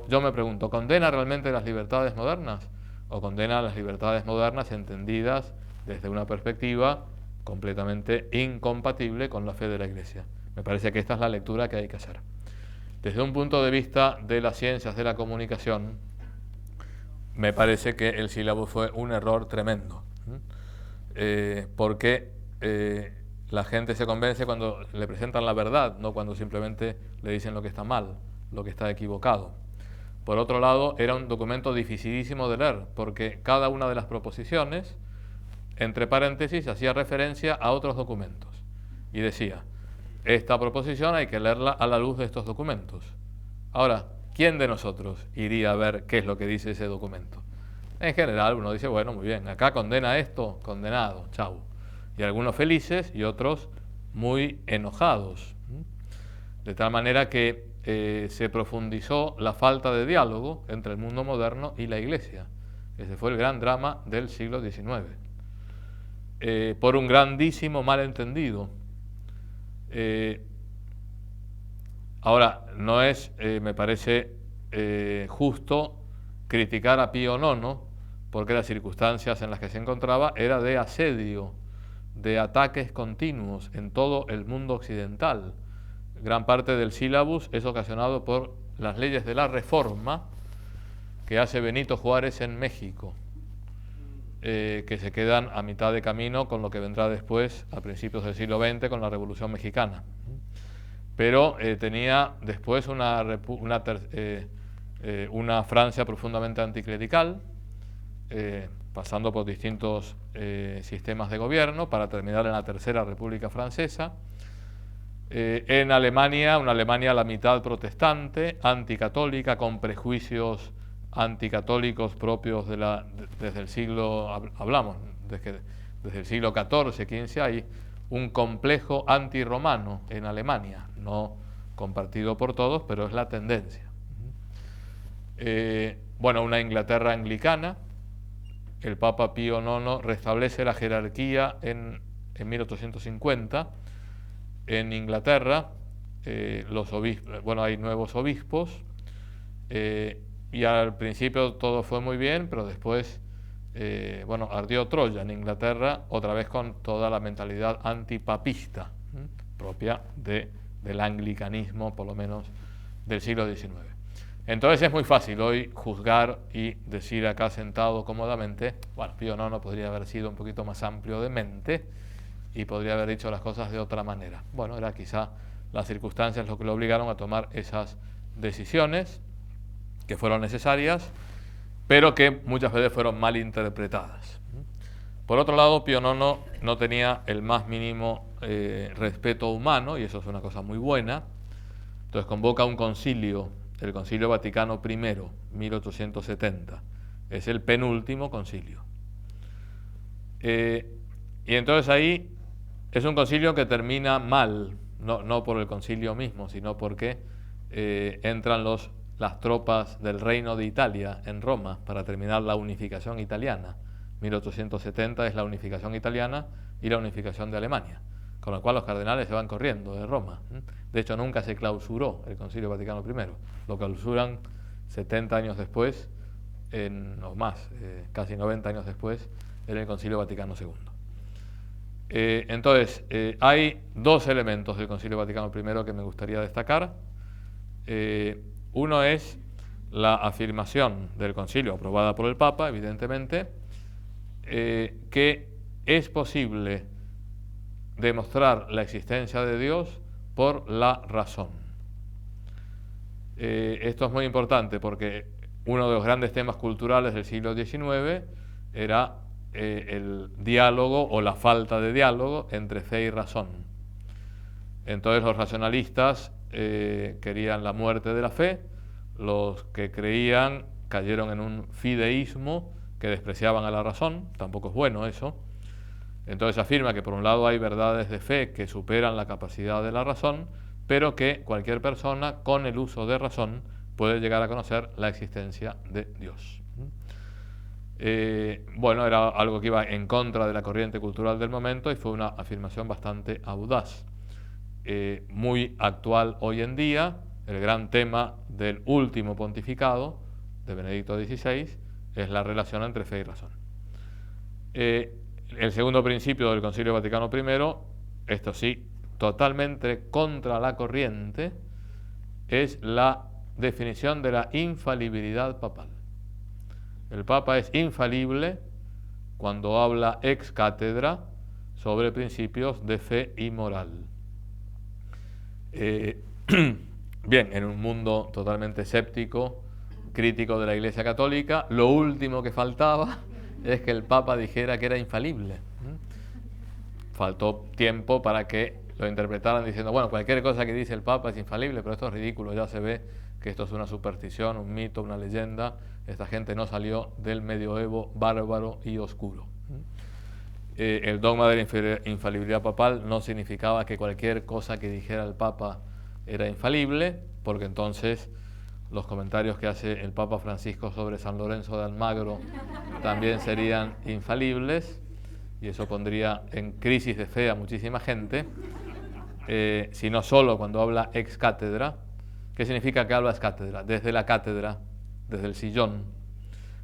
Yo me pregunto, ¿condena realmente las libertades modernas? ¿O condena las libertades modernas entendidas desde una perspectiva completamente incompatible con la fe de la Iglesia? Me parece que esta es la lectura que hay que hacer. Desde un punto de vista de las ciencias de la comunicación, me parece que el sílabo fue un error tremendo, porque la gente se convence cuando le presentan la verdad, no cuando simplemente le dicen lo que está mal, lo que está equivocado. Por otro lado, era un documento dificilísimo de leer, porque cada una de las proposiciones, entre paréntesis, hacía referencia a otros documentos. Y decía, esta proposición hay que leerla a la luz de estos documentos. Ahora, ¿quién de nosotros iría a ver qué es lo que dice ese documento? En general, uno dice, bueno, muy bien, acá condena esto, condenado, chau. Y algunos felices y otros muy enojados. De tal manera que se profundizó la falta de diálogo entre el mundo moderno y la Iglesia. Ese fue el gran drama del siglo XIX. Por un grandísimo malentendido. Ahora, no es, me parece, justo criticar a Pío IX, porque las circunstancias en las que se encontraba era de asedio, de ataques continuos en todo el mundo occidental. Gran parte del sílabus es ocasionado por las leyes de la Reforma que hace Benito Juárez en México, que se quedan a mitad de camino con lo que vendrá después, a principios del siglo XX, con la Revolución Mexicana. Pero tenía después una Francia profundamente anticlerical, pasando por distintos sistemas de gobierno, para terminar en la Tercera República Francesa. En Alemania, una Alemania a la mitad protestante, anticatólica, con prejuicios anticatólicos propios desde el siglo, hablamos, desde el siglo XIV, XV, hay un complejo antirromano en Alemania, no compartido por todos, pero es la tendencia. Bueno, una Inglaterra anglicana, el Papa Pío IX restablece la jerarquía en 1850, en Inglaterra, los obispos, bueno, hay nuevos obispos, y al principio todo fue muy bien, pero después, bueno, ardió Troya en Inglaterra, otra vez con toda la mentalidad antipapista, propia del anglicanismo, por lo menos del siglo XIX. Entonces es muy fácil hoy juzgar y decir acá sentado cómodamente, bueno, Pío IX podría haber sido un poquito más amplio de mente, y podría haber dicho las cosas de otra manera. Bueno, era quizá las circunstancias lo que lo obligaron a tomar esas decisiones que fueron necesarias, pero que muchas veces fueron mal interpretadas. Por otro lado, Pío IX no tenía el más mínimo respeto humano, y eso es una cosa muy buena. Entonces convoca un concilio, el Concilio Vaticano I, 1870. Es el penúltimo concilio. Y entonces ahí es un concilio que termina mal, no por el concilio mismo, sino porque entran las tropas del Reino de Italia en Roma para terminar la unificación italiana. 1870 es la unificación italiana y la unificación de Alemania, con lo cual los cardenales se van corriendo de Roma. De hecho, nunca se clausuró el Concilio Vaticano I, lo clausuran 70 años después, o más, casi 90 años después, en el Concilio Vaticano II. Entonces, hay dos elementos del Concilio Vaticano I que me gustaría destacar. Uno es la afirmación del concilio, aprobada por el Papa, evidentemente, que es posible demostrar la existencia de Dios por la razón. Esto es muy importante porque uno de los grandes temas culturales del siglo XIX era el diálogo o la falta de diálogo entre fe y razón. Entonces los racionalistas querían la muerte de la fe, los que creían cayeron en un fideísmo que despreciaban a la razón, tampoco es bueno eso. Entonces afirma que por un lado hay verdades de fe que superan la capacidad de la razón, pero que cualquier persona con el uso de razón puede llegar a conocer la existencia de Dios. Bueno, era algo que iba en contra de la corriente cultural del momento y fue una afirmación bastante audaz, muy actual hoy en día, el gran tema del último pontificado de Benedicto XVI es la relación entre fe y razón. El segundo principio del Concilio Vaticano I, esto sí, totalmente contra la corriente, es la definición de la infalibilidad papal. El Papa es infalible cuando habla ex cátedra sobre principios de fe y moral. Bien, en un mundo totalmente escéptico, crítico de la Iglesia Católica, lo último que faltaba es que el Papa dijera que era infalible. Faltó tiempo para que lo interpretaran diciendo, bueno, cualquier cosa que dice el Papa es infalible, pero esto es ridículo, ya se ve que esto es una superstición, un mito, una leyenda. Esta gente no salió del medioevo bárbaro y oscuro. El dogma de la infalibilidad papal no significaba que cualquier cosa que dijera el Papa era infalible, porque entonces los comentarios que hace el Papa Francisco sobre San Lorenzo de Almagro también serían infalibles, y eso pondría en crisis de fe a muchísima gente, sino solo cuando habla ex cátedra. ¿Qué significa que habla ex cátedra? Desde la cátedra, desde el sillón,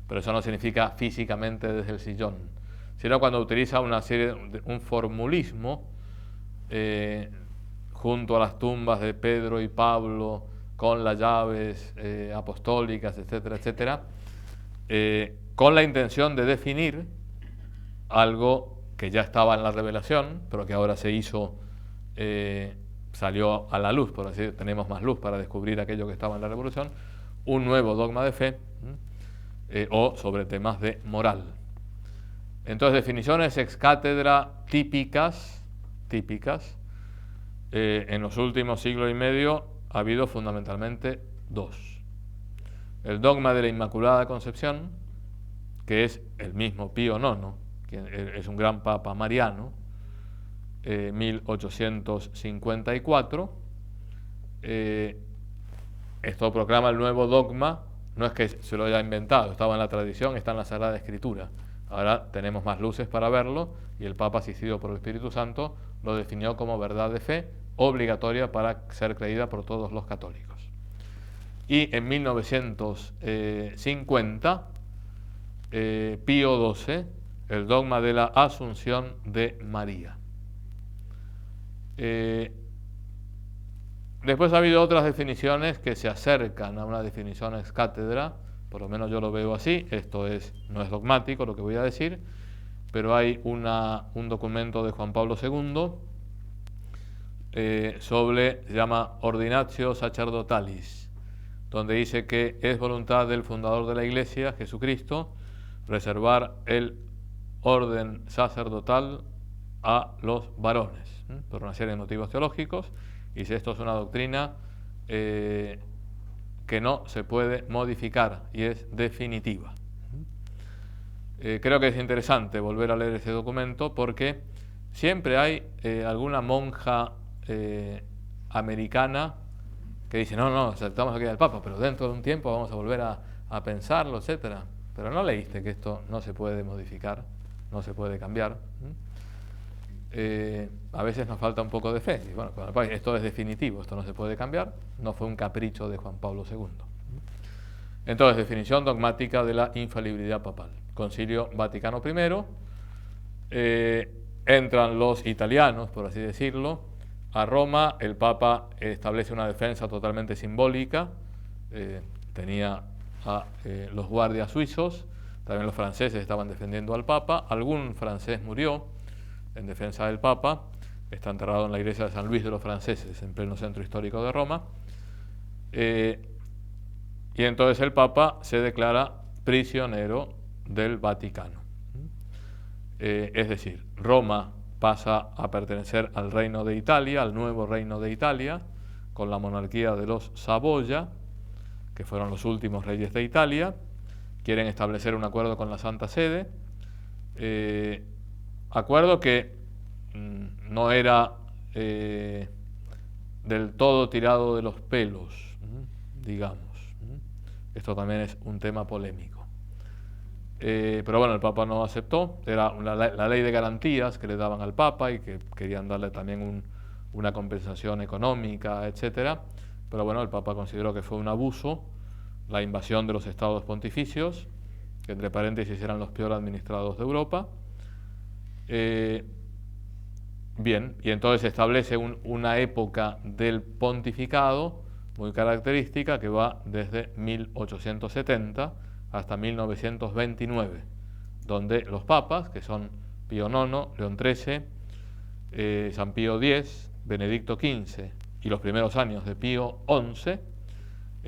pero eso no significa físicamente desde el sillón, sino cuando utiliza un formulismo junto a las tumbas de Pedro y Pablo, con las llaves apostólicas, etcétera, etcétera, con la intención de definir algo que ya estaba en la revelación, pero que ahora se hizo, salió a la luz, por así decirlo, tenemos más luz para descubrir aquello que estaba en la revelación, un nuevo dogma de fe, o sobre temas de moral. Entonces, definiciones ex cátedra típicas, en los últimos siglos y medio ha habido fundamentalmente dos. El dogma de la Inmaculada Concepción, que es el mismo Pío IX, que es un gran papa mariano, 1854. Esto proclama el nuevo dogma, no es que se lo haya inventado, estaba en la tradición, está en la Sagrada Escritura. Ahora tenemos más luces para verlo, y el Papa, asistido por el Espíritu Santo, lo definió como verdad de fe, obligatoria para ser creída por todos los católicos. Y en 1950, Pío XII, el dogma de la Asunción de María. Después ha habido otras definiciones que se acercan a una definición ex cátedra, por lo menos yo lo veo así. Esto no es dogmático lo que voy a decir, pero hay un documento de Juan Pablo II se llama Ordinatio Sacerdotalis, donde dice que es voluntad del fundador de la Iglesia, Jesucristo, reservar el orden sacerdotal a los varones, por una serie de motivos teológicos, y si esto es una doctrina que no se puede modificar y es definitiva. Creo que es interesante volver a leer ese documento, porque siempre hay alguna monja americana que dice, no, aceptamos aquí al Papa, pero dentro de un tiempo vamos a volver a pensarlo, etcétera. Pero no leíste que esto no se puede modificar, no se puede cambiar. A veces nos falta un poco de fe. Y bueno, esto es definitivo, esto no se puede cambiar, no fue un capricho de Juan Pablo II. Entonces, definición dogmática de la infalibilidad papal. Concilio Vaticano I, entran los italianos, por así decirlo, a Roma. El Papa establece una defensa totalmente simbólica, tenía a los guardias suizos, también los franceses estaban defendiendo al Papa, algún francés murió en defensa del Papa, está enterrado en la iglesia de San Luis de los Franceses, en pleno centro histórico de Roma, y entonces el Papa se declara prisionero del Vaticano. Es decir, Roma pasa a pertenecer al Reino de Italia, al nuevo Reino de Italia, con la monarquía de los Saboya, que fueron los últimos reyes de Italia. Quieren establecer un acuerdo con la Santa Sede, acuerdo que no era del todo tirado de los pelos, digamos. Esto también es un tema polémico. Pero bueno, el Papa no aceptó. Era la ley de garantías que le daban al Papa y que querían darle también una compensación económica, etcétera. pero bueno, el Papa consideró que fue un abuso la invasión de los estados pontificios, que entre paréntesis eran los peor administrados de Europa. Bien, y entonces se establece una época del pontificado muy característica que va desde 1870 hasta 1929, donde los papas, que son Pío IX, León XIII, San Pío X, Benedicto XV y los primeros años de Pío XI,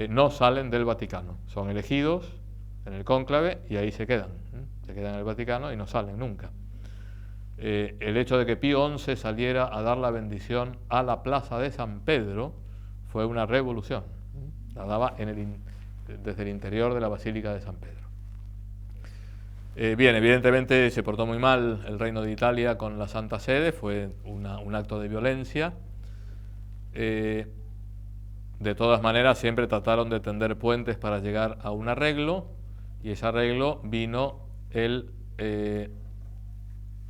no salen del Vaticano, son elegidos en el cónclave y ahí se quedan en el Vaticano y no salen nunca. El hecho de que Pío XI saliera a dar la bendición a la plaza de San Pedro fue una revolución, la daba desde el interior de la Basílica de San Pedro. Bien, evidentemente se portó muy mal el Reino de Italia con la Santa Sede, fue un acto de violencia. De todas maneras, siempre trataron de tender puentes para llegar a un arreglo, y ese arreglo vino el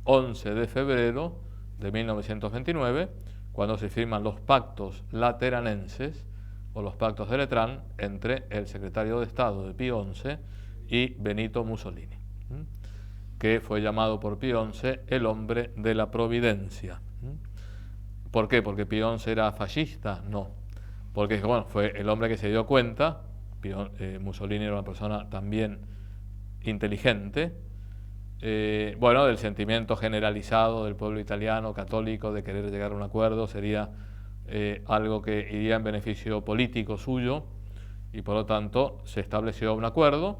11 de febrero de 1929, cuando se firman los pactos lateranenses, o los pactos de Letrán, entre el secretario de Estado de Pío XI y Benito Mussolini, que fue llamado por Pío XI el hombre de la providencia. ¿Por qué? ¿Porque Pío XI era fascista? No. Porque bueno, fue el hombre que se dio cuenta, Mussolini era una persona también inteligente, bueno, del sentimiento generalizado del pueblo italiano católico de querer llegar a un acuerdo, sería algo que iría en beneficio político suyo, y por lo tanto se estableció un acuerdo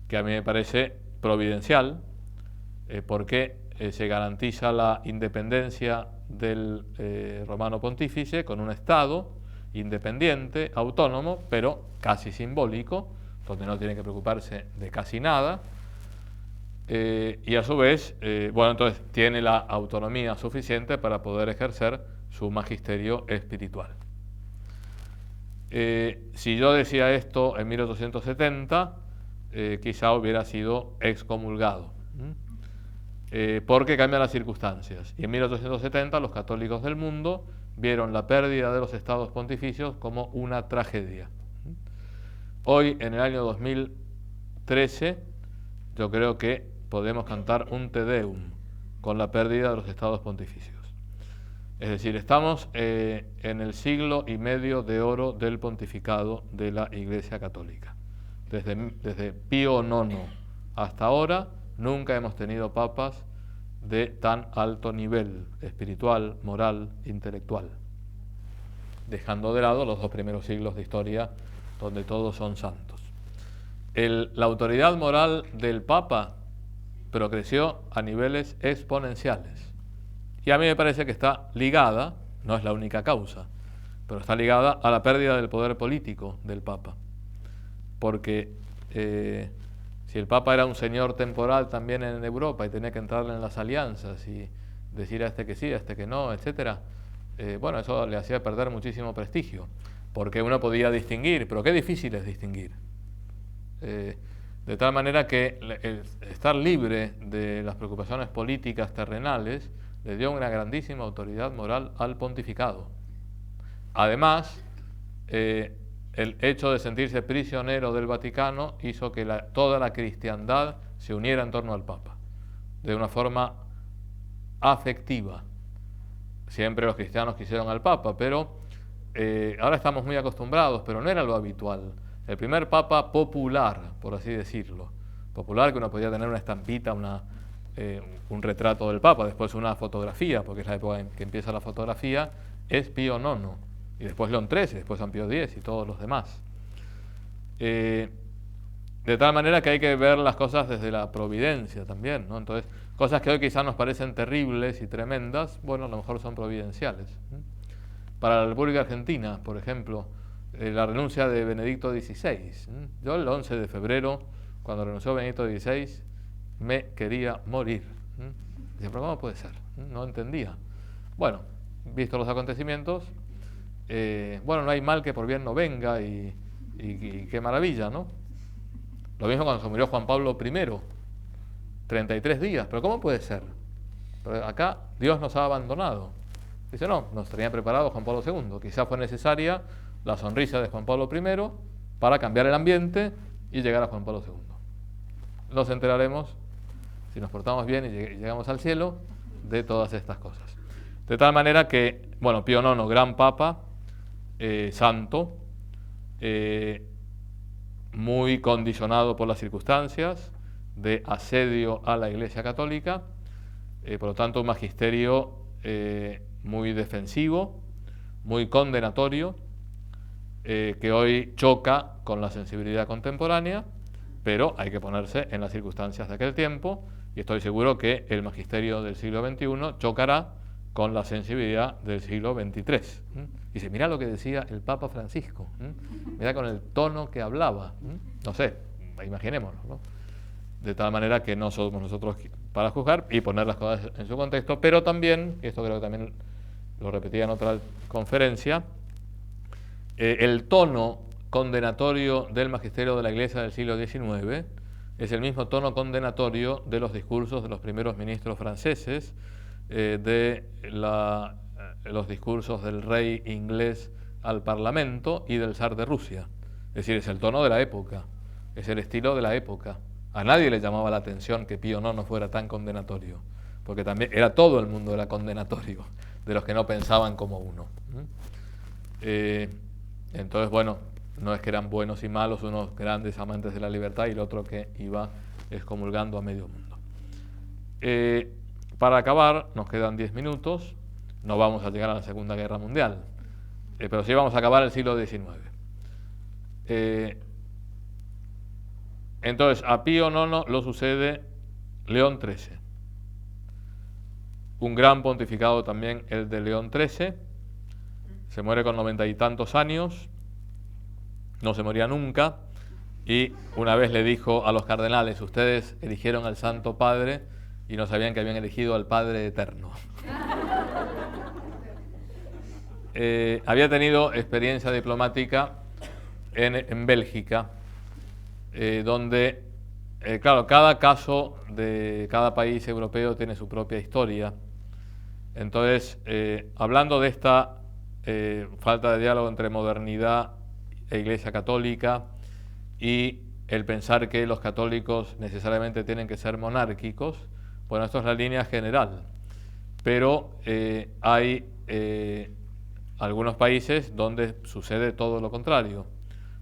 que a mí me parece providencial, porque se garantiza la independencia del romano pontífice con un Estado independiente, autónomo, pero casi simbólico, donde no tiene que preocuparse de casi nada, y a su vez, bueno, entonces tiene la autonomía suficiente para poder ejercer su magisterio espiritual. Si yo decía esto en 1870, quizá hubiera sido excomulgado, porque cambian las circunstancias. Y en 1870 los católicos del mundo vieron la pérdida de los estados pontificios como una tragedia. Hoy, en el año 2013, yo creo que podemos cantar un Te Deum con la pérdida de los estados pontificios. Es decir, estamos en el siglo y medio de oro del pontificado de la Iglesia Católica. Desde Pío IX hasta ahora nunca hemos tenido papas de tan alto nivel espiritual, moral, intelectual, dejando de lado los dos primeros siglos de historia donde todos son santos. La autoridad moral del Papa progresó a niveles exponenciales, y a mí me parece que está ligada, no es la única causa, pero está ligada a la pérdida del poder político del Papa, porque si el Papa era un señor temporal también en Europa y tenía que entrar en las alianzas y decir a este que sí, a este que no, etcétera, bueno, eso le hacía perder muchísimo prestigio, porque uno podía distinguir, pero qué difícil es distinguir. De tal manera que el estar libre de las preocupaciones políticas terrenales le dio una grandísima autoridad moral al pontificado. Además, el hecho de sentirse prisionero del Vaticano hizo que toda la cristiandad se uniera en torno al Papa, de una forma afectiva. Siempre los cristianos quisieron al Papa, pero ahora estamos muy acostumbrados, pero no era lo habitual. El primer Papa popular, por así decirlo, popular, que uno podía tener una estampita, un retrato del Papa, después una fotografía, porque es la época en que empieza la fotografía, es Pío IX, y después León XIII, después San Pío X y todos los demás. De tal manera que hay que ver las cosas desde la providencia también, ¿no? Entonces, cosas que hoy quizás nos parecen terribles y tremendas, bueno, a lo mejor son providenciales. Para la República Argentina, por ejemplo, la renuncia de Benedicto XVI. Yo el 11 de febrero, cuando renunció Benedicto XVI, me quería morir. Dice, pero ¿cómo puede ser? No entendía. Bueno, visto los acontecimientos, bueno, no hay mal que por bien no venga, y qué maravilla, ¿no? Lo mismo cuando se murió Juan Pablo I, 33 días, pero ¿cómo puede ser? Pero acá Dios nos ha abandonado. Dice, no, nos tenía preparado Juan Pablo II, quizás fue necesaria la sonrisa de Juan Pablo I para cambiar el ambiente y llegar a Juan Pablo II. Nos enteraremos, si nos portamos bien y llegamos al cielo, de todas estas cosas. De tal manera que, bueno, Pío IX, gran papa, santo, muy condicionado por las circunstancias de asedio a la Iglesia Católica, por lo tanto un magisterio muy defensivo, muy condenatorio, que hoy choca con la sensibilidad contemporánea, pero hay que ponerse en las circunstancias de aquel tiempo, y estoy seguro que el magisterio del siglo XXI chocará con la sensibilidad del siglo XXIII. Dice, mira lo que decía el Papa Francisco, mira con el tono que hablaba, no sé, imaginémonos, ¿no? De tal manera que no somos nosotros para juzgar y poner las cosas en su contexto, pero también, y esto creo que también lo repetía en otra conferencia, el tono condenatorio del magisterio de la Iglesia del siglo XIX es el mismo tono condenatorio de los discursos de los primeros ministros franceses, los discursos del rey inglés al Parlamento y del zar de Rusia. Es decir, es el tono de la época, es el estilo de la época. A nadie le llamaba la atención que Pío IX no fuera tan condenatorio, porque también era todo el mundo era condenatorio, de los que no pensaban como uno. Entonces, bueno, no es que eran buenos y malos, unos grandes amantes de la libertad y el otro que iba excomulgando a medio mundo. Para acabar, nos quedan 10 minutos, no vamos a llegar a la Segunda Guerra Mundial, pero sí vamos a acabar el siglo XIX. Entonces, a Pío IX lo sucede León XIII. Un gran pontificado también el de León XIII. Se muere con 90 y tantos años, no se moría nunca, y una vez le dijo a los cardenales, ustedes eligieron al Santo Padre y no sabían que habían elegido al Padre Eterno. Había tenido experiencia diplomática en Bélgica, donde, claro, cada caso de cada país europeo tiene su propia historia. Entonces, hablando de esta falta de diálogo entre modernidad e Iglesia Católica y el pensar que los católicos necesariamente tienen que ser monárquicos, bueno, esto es la línea general, pero hay algunos países donde sucede todo lo contrario,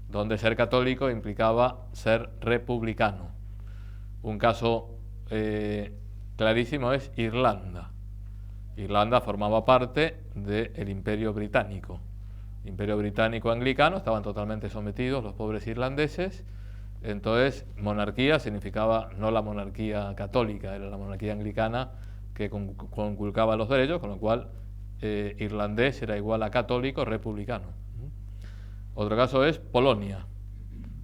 donde ser católico implicaba ser republicano. Un caso clarísimo es Irlanda. Irlanda formaba parte del Imperio Británico. Imperio Británico anglicano, estaban totalmente sometidos los pobres irlandeses. Entonces, monarquía significaba no la monarquía católica, era la monarquía anglicana que conculcaba los derechos, con lo cual irlandés era igual a católico republicano. Otro caso es Polonia.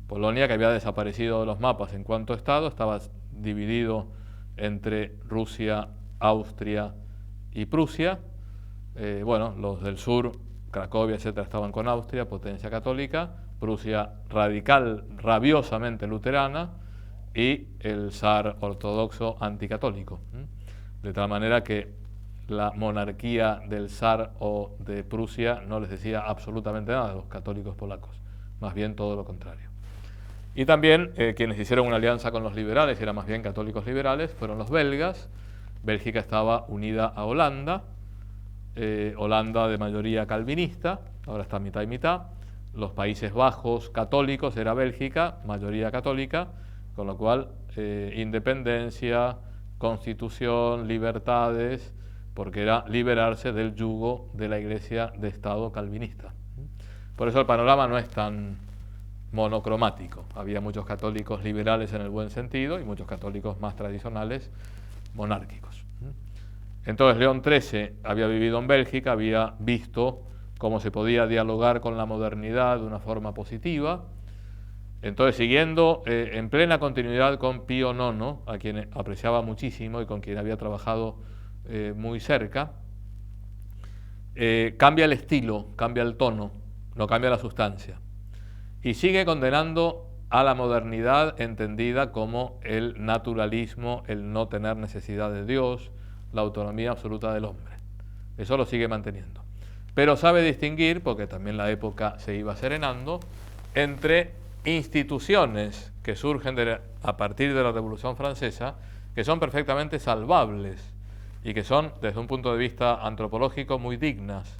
Polonia, que había desaparecido de los mapas en cuanto a Estado, estaba dividido entre Rusia, Austria y Prusia. Bueno, los del sur, Cracovia, etcétera, estaban con Austria, potencia católica, Prusia radical, rabiosamente luterana, y el zar ortodoxo anticatólico. De tal manera que la monarquía del zar o de Prusia no les decía absolutamente nada a los católicos polacos, más bien todo lo contrario. Y también quienes hicieron una alianza con los liberales, eran más bien católicos liberales, fueron los belgas. Bélgica estaba unida a Holanda, Holanda de mayoría calvinista, ahora está mitad y mitad. Los Países Bajos católicos era Bélgica, mayoría católica, con lo cual independencia, constitución, libertades, porque era liberarse del yugo de la Iglesia de Estado calvinista. Por eso el panorama no es tan monocromático. Había muchos católicos liberales en el buen sentido y muchos católicos más tradicionales monárquicos. Entonces León XIII había vivido en Bélgica, había visto cómo se podía dialogar con la modernidad de una forma positiva. Entonces, siguiendo en plena continuidad con Pío IX, a quien apreciaba muchísimo y con quien había trabajado muy cerca, cambia el estilo, cambia el tono, no cambia la sustancia, y sigue condenando a la modernidad entendida como el naturalismo, el no tener necesidad de Dios, la autonomía absoluta del hombre. Eso lo sigue manteniendo. pero sabe distinguir, porque también la época se iba serenando, entre instituciones que surgen a partir de la Revolución Francesa, que son perfectamente salvables y que son, desde un punto de vista antropológico, muy dignas,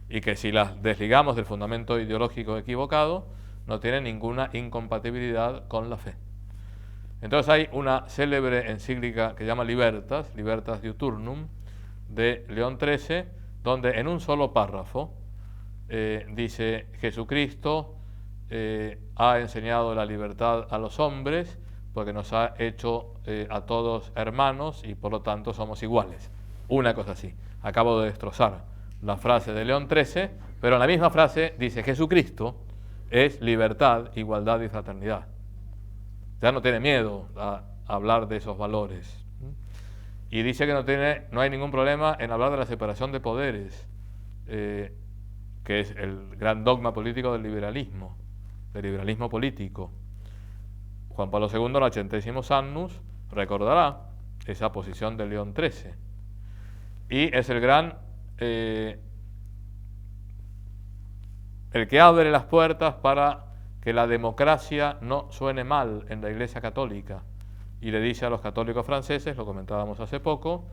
y que si las desligamos del fundamento ideológico equivocado, no tienen ninguna incompatibilidad con la fe. Entonces hay una célebre encíclica que se llama Libertas Diuturnum, de León XIII, donde en un solo párrafo dice: Jesucristo ha enseñado la libertad a los hombres porque nos ha hecho a todos hermanos y por lo tanto somos iguales. Una cosa así. Acabo de destrozar la frase de León XIII, pero en la misma frase dice: Jesucristo es libertad, igualdad y fraternidad. Ya no tiene miedo a hablar de esos valores. Y dice que no hay ningún problema en hablar de la separación de poderes, que es el gran dogma político del liberalismo político. Juan Pablo II, en el 80º Annus, recordará esa posición de León XIII. Y es el gran, el que abre las puertas para que la democracia no suene mal en la Iglesia Católica. Y le dice a los católicos franceses, lo comentábamos hace poco,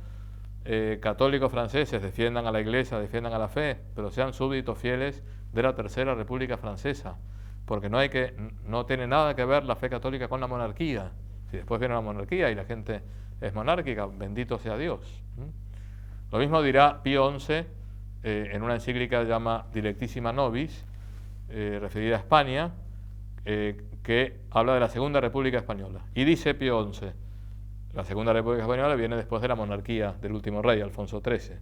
católicos franceses, defiendan a la Iglesia, defiendan a la fe, pero sean súbditos fieles de la Tercera República Francesa, porque no tiene nada que ver la fe católica con la monarquía. Si después viene la monarquía y la gente es monárquica, bendito sea Dios. Lo mismo dirá Pío XI en una encíclica que se llama Dilectissima Nobis, referida a España, que habla de la Segunda República Española. Y dice Pío XI: la Segunda República Española viene después de la monarquía del último rey, Alfonso XIII.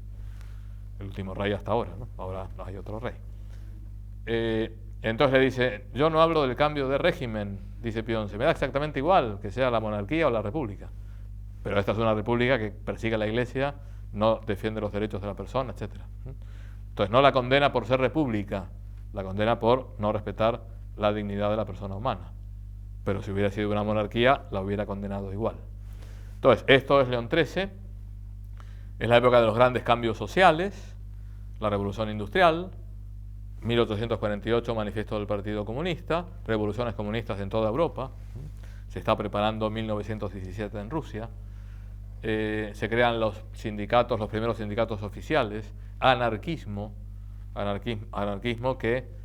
El último rey hasta ahora, ¿no? Ahora no hay otro rey. Entonces le dice: yo no hablo del cambio de régimen, dice Pío XI, me da exactamente igual que sea la monarquía o la república. Pero esta es una república que persigue a la Iglesia, no defiende los derechos de la persona, etc. Entonces no la condena por ser república, la condena por no respetar la dignidad de la persona humana. Pero si hubiera sido una monarquía, la hubiera condenado igual. Entonces, esto es León XIII, es la época de los grandes cambios sociales, la Revolución Industrial, 1848, Manifiesto del Partido Comunista, revoluciones comunistas en toda Europa, se está preparando 1917 en Rusia, se crean los sindicatos, los primeros sindicatos oficiales, anarquismo que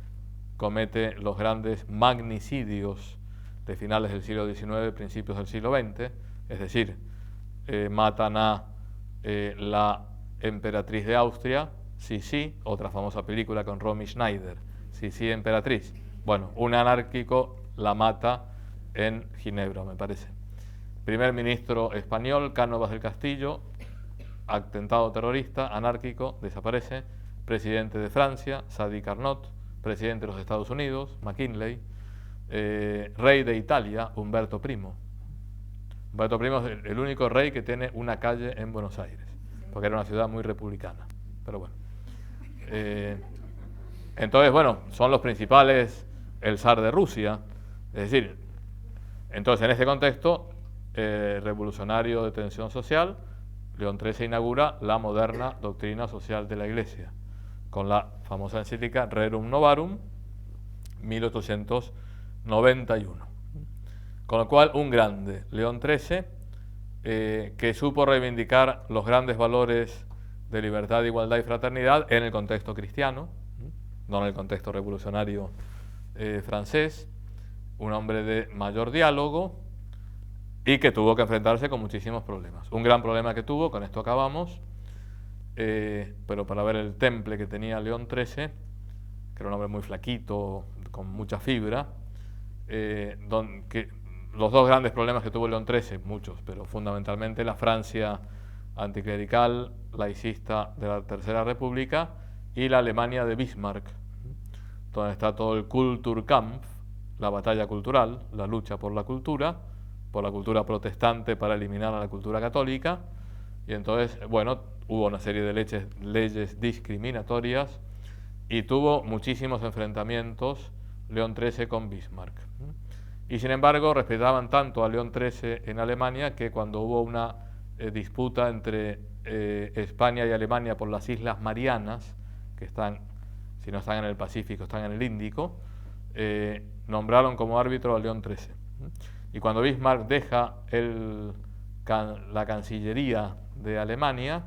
comete los grandes magnicidios de finales del siglo XIX, principios del siglo XX, es decir, matan a la emperatriz de Austria, Sisi, otra famosa película con Romy Schneider, Sisi emperatriz. Bueno, un anárquico la mata en Ginebra, me parece. Primer ministro español, Cánovas del Castillo, atentado terrorista, anárquico, desaparece. Presidente de Francia, Sadi Carnot. Presidente de los Estados Unidos, McKinley. Rey de Italia, Humberto I. Humberto I es el único rey que tiene una calle en Buenos Aires, porque era una ciudad muy republicana. Pero bueno. Entonces, bueno, son los principales, el zar de Rusia. Es decir, entonces en este contexto revolucionario de tensión social, León XIII inaugura la moderna doctrina social de la Iglesia, con la famosa encíclica Rerum Novarum, 1891. Con lo cual, un grande, León XIII, que supo reivindicar los grandes valores de libertad, igualdad y fraternidad en el contexto cristiano, no en el contexto revolucionario francés, un hombre de mayor diálogo y que tuvo que enfrentarse con muchísimos problemas. Un gran problema que tuvo, con esto acabamos, pero para ver el temple que tenía León XIII, que era un hombre muy flaquito, con mucha fibra, los dos grandes problemas que tuvo León XIII, muchos, pero fundamentalmente la Francia anticlerical, laicista de la Tercera República, y la Alemania de Bismarck, donde está todo el Kulturkampf, la batalla cultural, la lucha por la cultura protestante para eliminar a la cultura católica. Y entonces, bueno, hubo una serie de leyes discriminatorias y tuvo muchísimos enfrentamientos León XIII con Bismarck. Y sin embargo, respetaban tanto a León XIII en Alemania que cuando hubo una disputa entre España y Alemania por las Islas Marianas, que están si no están en el Pacífico, están en el Índico, nombraron como árbitro a León XIII. Y cuando Bismarck deja la Cancillería de Alemania,